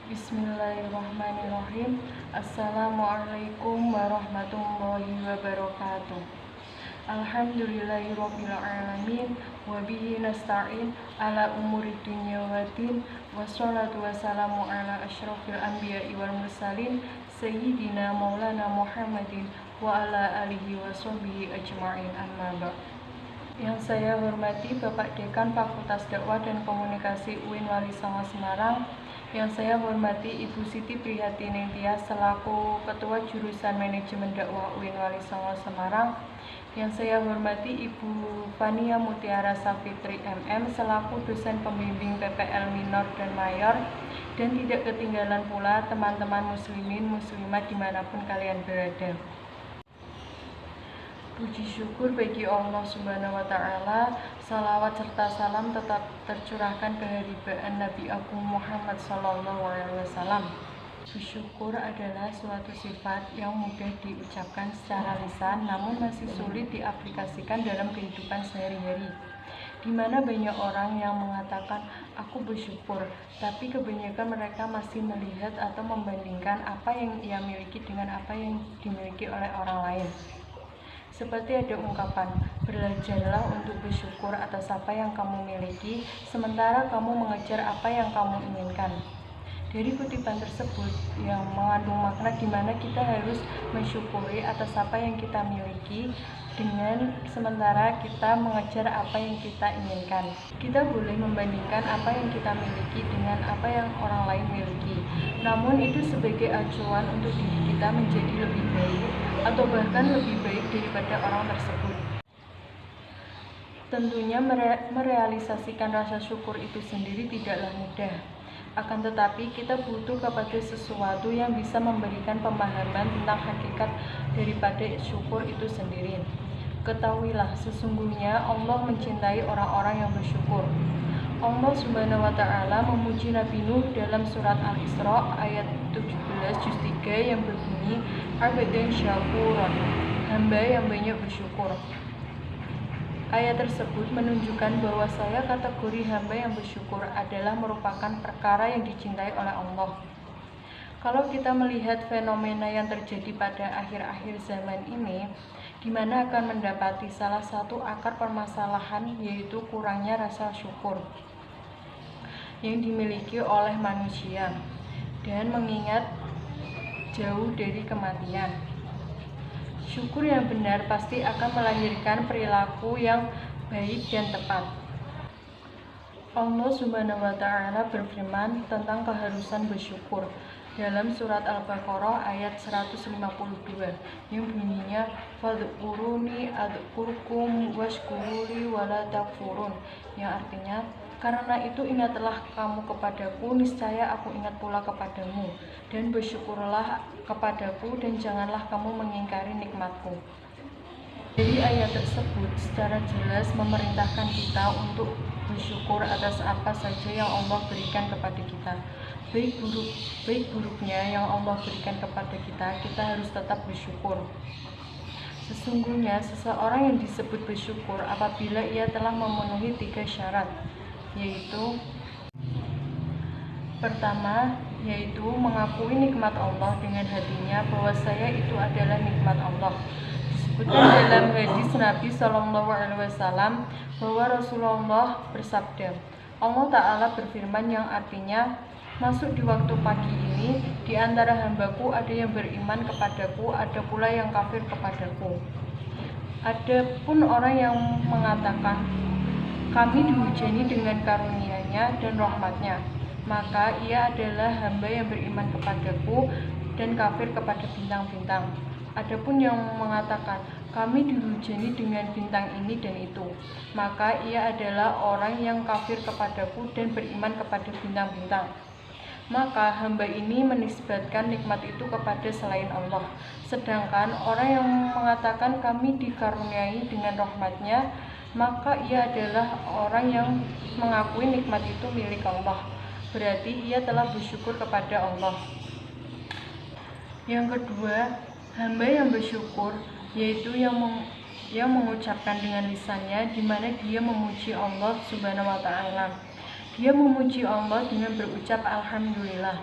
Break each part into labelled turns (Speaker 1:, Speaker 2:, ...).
Speaker 1: Bismillahirrahmanirrahim. Assalamualaikum warahmatullahi wabarakatuh. Alhamdulillahirabbil alamin wa bihi nasta'in ala umuri dunya waddin wassalatu wassalamu ala asyrofil anbiya'i wal mursalin sayyidina maulana Muhammadin wa ala alihi wa sahbihi ajma'in, amma ba'd. Yang saya hormati Bapak Dekan Fakultas Dakwah dan Komunikasi UIN Wali Songo Semarang, yang saya hormati Ibu Siti Prihatini Tias selaku Ketua Jurusan Manajemen Dakwah UIN Wali Songo Semarang, yang saya hormati Ibu Fania Mutiara Safitri MM selaku dosen pembimbing PPL minor dan mayor, dan tidak ketinggalan pula teman-teman muslimin muslimat dimanapun kalian berada. Puji syukur bagi Allah Subhanahu wa Ta'ala, salawat serta salam tetap tercurahkan keharibaan Nabi Agung Muhammad Sallallahu Alaihi Wasallam. Bersyukur adalah suatu sifat yang mudah diucapkan secara lisan, namun masih sulit diaplikasikan dalam kehidupan sehari-hari. Di mana banyak orang yang mengatakan aku bersyukur, tapi kebanyakan mereka masih melihat atau membandingkan apa yang ia miliki dengan apa yang dimiliki oleh orang lain. Seperti ada ungkapan, belajarlah untuk bersyukur atas apa yang kamu miliki, sementara kamu mengejar apa yang kamu inginkan. Dari kutipan tersebut yang mengandung makna di mana kita harus mensyukuri atas apa yang kita miliki, dengan sementara kita mengejar apa yang kita inginkan. Kita boleh membandingkan apa yang kita miliki dengan apa yang orang lain miliki, namun itu sebagai acuan untuk diri kita menjadi lebih baik atau bahkan lebih baik daripada orang tersebut. Tentunya merealisasikan rasa syukur itu sendiri tidaklah mudah. Akan tetapi kita butuh kepada sesuatu yang bisa memberikan pemahaman tentang hakikat daripada syukur itu sendiri. Ketahuilah, sesungguhnya Allah mencintai orang-orang yang bersyukur. Allah Subhanahu wa Ta'ala memuji Nabi Nuh dalam surat Al-Isra ayat 17 juz 3 yang berbunyi, Abdan syakuron, hamba yang banyak bersyukur. Ayat tersebut menunjukkan bahwa kategori hamba yang bersyukur adalah merupakan perkara yang dicintai oleh Allah. Kalau kita melihat fenomena yang terjadi pada akhir-akhir zaman ini, di mana akan mendapati salah satu akar permasalahan yaitu kurangnya rasa syukur yang dimiliki oleh manusia dan mengingat jauh dari kematian. Syukur yang benar pasti akan melahirkan perilaku yang baik dan tepat. Allah Subhanahu wa Ta'ala berfirman tentang keharusan bersyukur dalam surat Al-Baqarah ayat 152 yang bunyinya, fadhkuruni adzkurkum washkuruli wala takfurun, yang artinya, karena itu ingatlah kamu kepadaku, niscaya aku ingat pula kepadamu, dan bersyukurlah kepadaku dan janganlah kamu mengingkari nikmatku. Dari ayat tersebut secara jelas memerintahkan kita untuk bersyukur atas apa saja yang Allah berikan kepada kita. Baik buruknya yang Allah berikan kepada kita, kita harus tetap bersyukur. Sesungguhnya seseorang yang disebut bersyukur apabila ia telah memenuhi 3 syarat, yaitu pertama, yaitu mengakui nikmat Allah dengan hatinya bahwa saya itu adalah nikmat Allah. Disebutkan dalam hadis Nabi Shallallahu Alaihi Wasallam bahwa Rasulullah bersabda, Allah Ta'ala berfirman yang artinya, masuk di waktu pagi ini, di antara hambaku ada yang beriman kepadaku, ada pula yang kafir kepadaku. Adapun orang yang mengatakan, kami dihujani dengan karunia-Nya dan rahmat-Nya, maka ia adalah hamba yang beriman kepadaku dan kafir kepada bintang-bintang. Adapun yang mengatakan, kami dihujani dengan bintang ini dan itu, maka ia adalah orang yang kafir kepadaku dan beriman kepada bintang-bintang. Maka hamba ini menisbatkan nikmat itu kepada selain Allah. Sedangkan orang yang mengatakan kami dikaruniai dengan rahmat-Nya, maka ia adalah orang yang mengakui nikmat itu milik Allah. Berarti ia telah bersyukur kepada Allah. Yang kedua, hamba yang bersyukur yaitu yang mengucapkan dengan lisannya, di mana dia memuji Allah Subhanahu wa Ta'ala. Dia memuji Allah dengan berucap Alhamdulillah.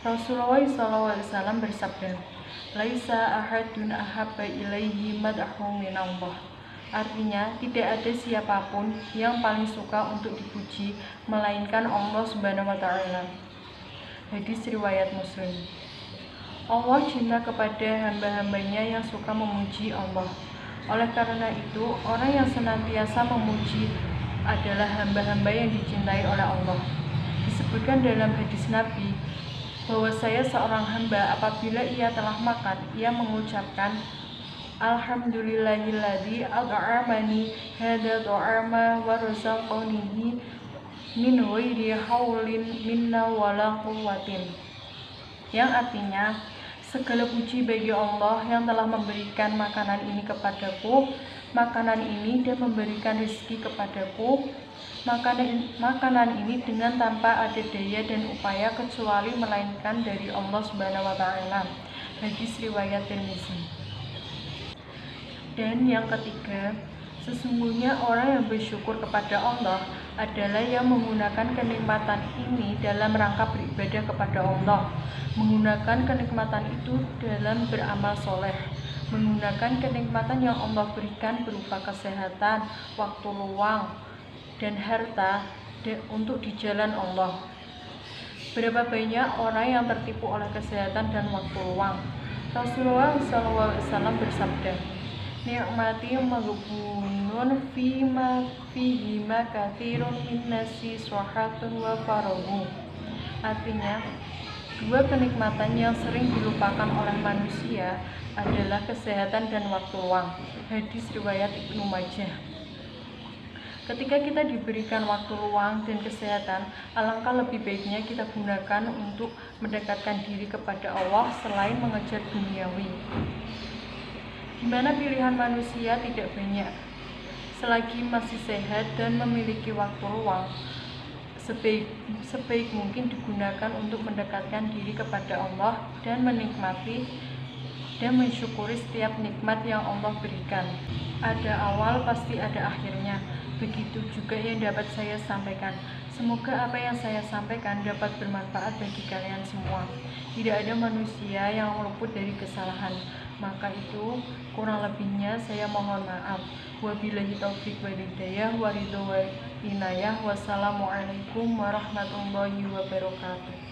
Speaker 1: Rasulullah SAW bersabda, "Laisa ahadun ahabba ilaihi mad'ahu minallah." Artinya, tidak ada siapapun yang paling suka untuk dipuji melainkan Allah Subhanahu wa taala. Hadis riwayat Muslim. Allah cinta kepada hamba-hambanya yang suka memuji Allah. Oleh karena itu, orang yang senantiasa memuji adalah hamba-hamba yang dicintai oleh Allah. Disebutkan dalam hadis Nabi bahwa seorang hamba apabila ia telah makan, ia mengucapkan Alhamdulillahilladzi at'amani hadza ta'ama wa razaqanihi min ghairi haulin minna wala quwwatin. Yang artinya, segala puji bagi Allah yang telah memberikan makanan ini kepadaku, makanan ini dan memberikan rezeki kepadaku, makanan ini dengan tanpa ada daya dan upaya kecuali melainkan dari Allah Subhanahu wa taala. Hadis riwayat Tirmizi. Dan yang ketiga, sesungguhnya orang yang bersyukur kepada Allah adalah yang menggunakan kenikmatan ini dalam rangka beribadah kepada Allah, menggunakan kenikmatan itu dalam beramal soleh, menggunakan kenikmatan yang Allah berikan berupa kesehatan, waktu luang, dan harta untuk di jalan Allah. Berapa banyak orang yang tertipu oleh kesehatan dan waktu luang? Rasulullah SAW bersabda, "Ni'mati maghbunun fihima katsirun min nasi sohatun wa farahu." Artinya, dua kenikmatan yang sering dilupakan oleh manusia adalah kesehatan dan waktu luang. Hadis riwayat Ibnu Majah. Ketika kita diberikan waktu luang dan kesehatan, alangkah lebih baiknya kita gunakan untuk mendekatkan diri kepada Allah selain mengejar duniawi. Di mana pilihan manusia tidak banyak. Selagi masih sehat dan memiliki waktu luang, sebaik mungkin digunakan untuk mendekatkan diri kepada Allah dan menikmati dan mensyukuri setiap nikmat yang Allah berikan. Ada awal pasti ada akhirnya. Begitu juga yang dapat saya sampaikan. Semoga apa yang saya sampaikan dapat bermanfaat bagi kalian semua. Tidak ada manusia yang luput dari kesalahan. Maka itu kurang lebihnya saya mohon maaf. Wabillahi taufiq wal hidayah wa ridho wa inayah. Wassalamualaikum warahmatullahi wabarakatuh.